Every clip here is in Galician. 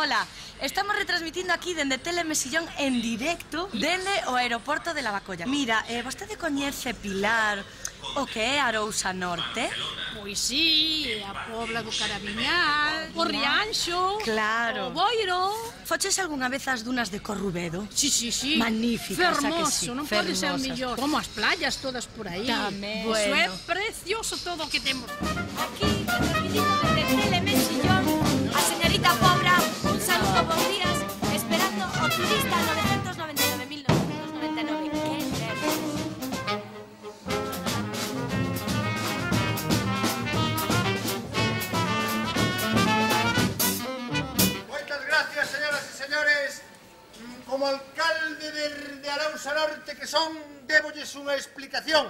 Ola, estamos retransmitindo aquí dende Telemesillón en directo dende o aeroporto de Lavacolla. Mira, vostede coñece, Pilar, o que é Arousa Norte? Pois sí, a Pobla do Carabiñal, o Rianxo, claro, o Boiro. Foches algunha vez as dunas de Corrubedo? Sí, sí, sí. Magníficas, fermoso, a que sí? Non pode ser mellor. Como as playas todas por aí. Tamén. Eso é Bueno. precioso todo o que temos. Aquí, transmitindo desde Telemesillón, a señorita Pobra, un saludo, bons días, esperando o turista 999.999. ¡Qué nervios! Moitas gracias, señoras e señores. Como alcalde de Arousa Norte que son, débolles unha explicación.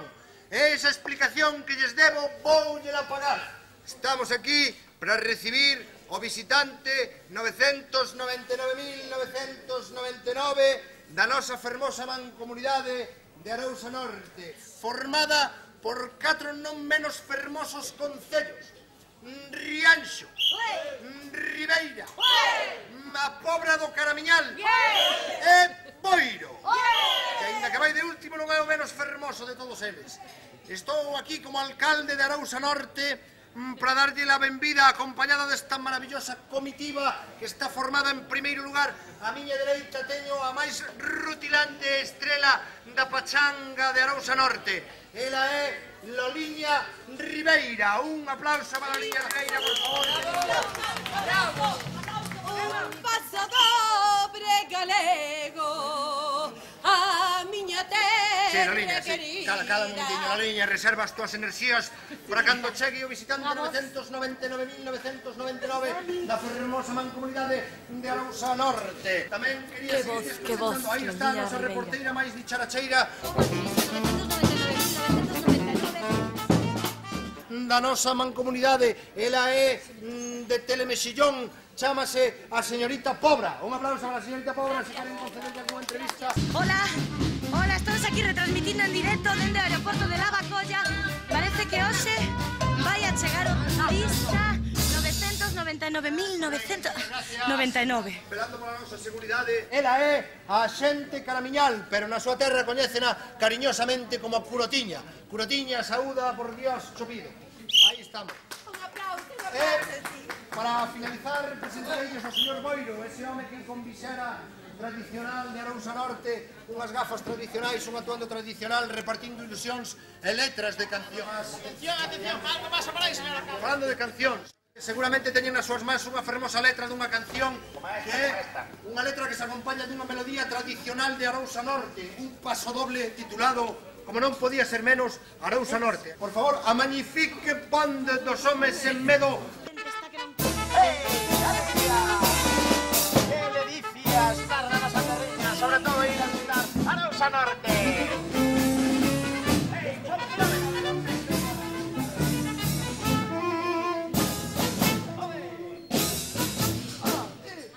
E esa explicación que lles debo voulla pagar. Estamos aquí para recibir o visitante 999.999 da nosa fermosa mancomunidade de Arousa Norte, formada por 4 non menos fermosos concellos: Rianxo, Ribeira, a Pobra do Caramiñal e Boiro, que aínda que vai de último non é o menos fermoso de todos eles. Estou aquí como alcalde de Arousa Norte para darlle la benvida acompañada desta maravillosa comitiva que está formada en primeiro lugar. A miña dereita teño a máis rutilante estrela da pachanga de Arousa Norte. Ela é Loliña Ribeira. Un aplauso para Loliña Ribeira, por favor. ¡Bravo! Un paso dobre galego a miña terra. Sí, Loliña, sí. Cada momentinho, Loliña, reserva as túas enerxías para cando chegue o visitante 999.999 da fermosa mancomunidade de Arousa Norte. Tamén quería seguir presentando. Aí está a nosa reporteira máis dicharacheira da nosa mancomunidade. Ela é de Telemesillón, chámase a señorita Pobra. Un aplauso para a señorita Pobra, se queren concederlle alguna entrevista. Hola, hola, estamos aquí retransmitindo en directo dende o aeroporto de Lavacolla. Parece que hoxe vai a chegar o turista 999.999. Velando pola nosa seguridade. Ela é a xente Caramiñal, pero na súa terra coñécena cariñosamente como Curotiña. Curotiña, saúda, por Dios, chopido. Aí estamos. Un aplauso, Para finalizar, presentarellos ao señor Boiro, ese home que con visera tradicional de Arousa Norte, unhas gafas tradicionais, un atuendo tradicional, repartindo ilusións e letras de cancións. Atención, atención, algo pasa por aí, señora Carlos. Falando de cancións, seguramente teñen nas súas mans unha fermosa letra dunha canción que é unha letra que se acompaña dunha melodía tradicional de Arousa Norte, un paso doble titulado, como non podía ser menos, Arousa Norte. Por favor, a magnifique bande dos homes en medo. ¡Qué delicias estar na nosa terriña! Sobre todo ir a visitar Arousa Norte!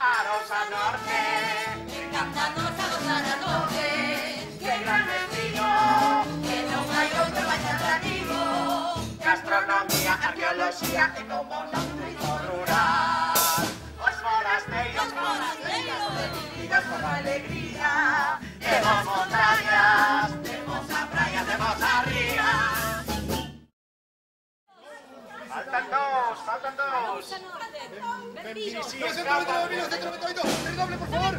Arousa Norte, Cantándonos a gozar a tope, qué gran destino, que non hai outro máis atractivo. gastronomía, arqueoloxía e como non turismo rural. Os forasteiros vividos con alegría, temos montañas, temos a praia, temos a ría. Faltan dos. ¡999.999! ¡Redoble, por favor!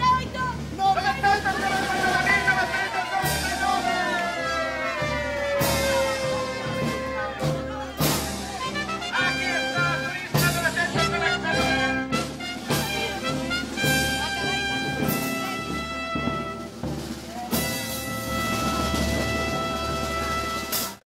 Aquí está, turista 999.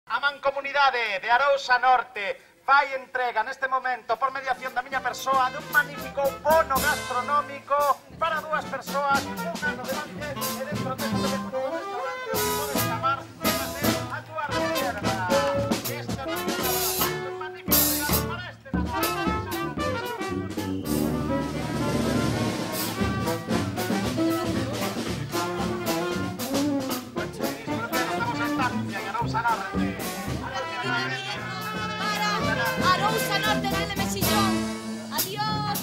A Mancomunidade de Arousa Norte fai entrega neste momento por mediación da miña persoa dun magnífico bono gastronómico para 2 persoas, un ano de banquete e dentro deste magnífico restaurante onde podes chamar e facer a túa reserva. Este é un magnífico regalo para este Natal. Estamos a estancia en Arousa Norte. Arousa Norte, Telemesillón. Adiós.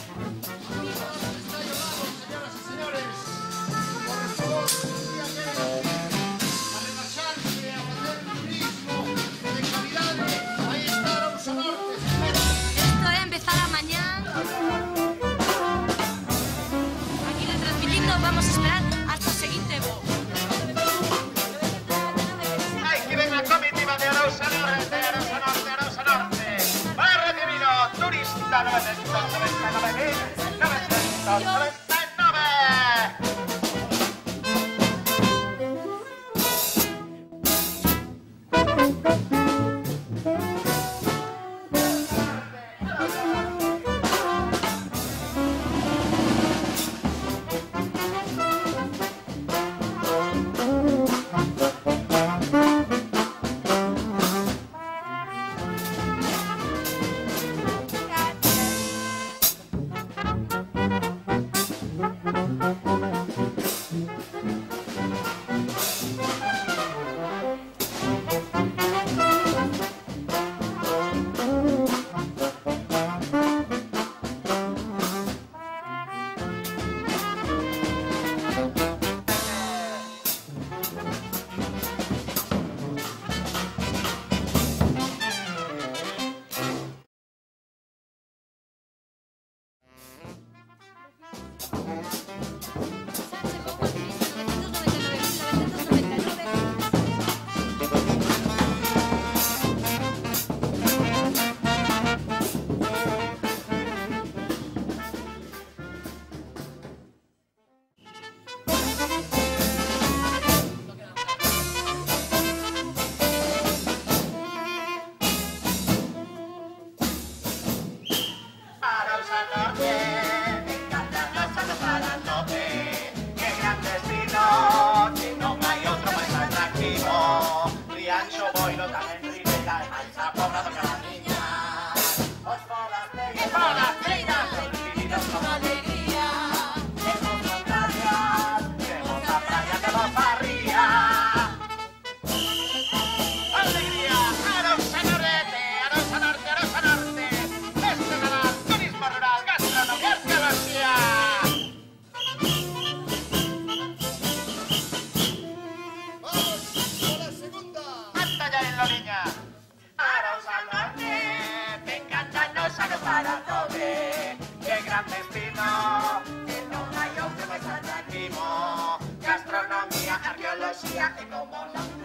Gastronomía, arqueología y como no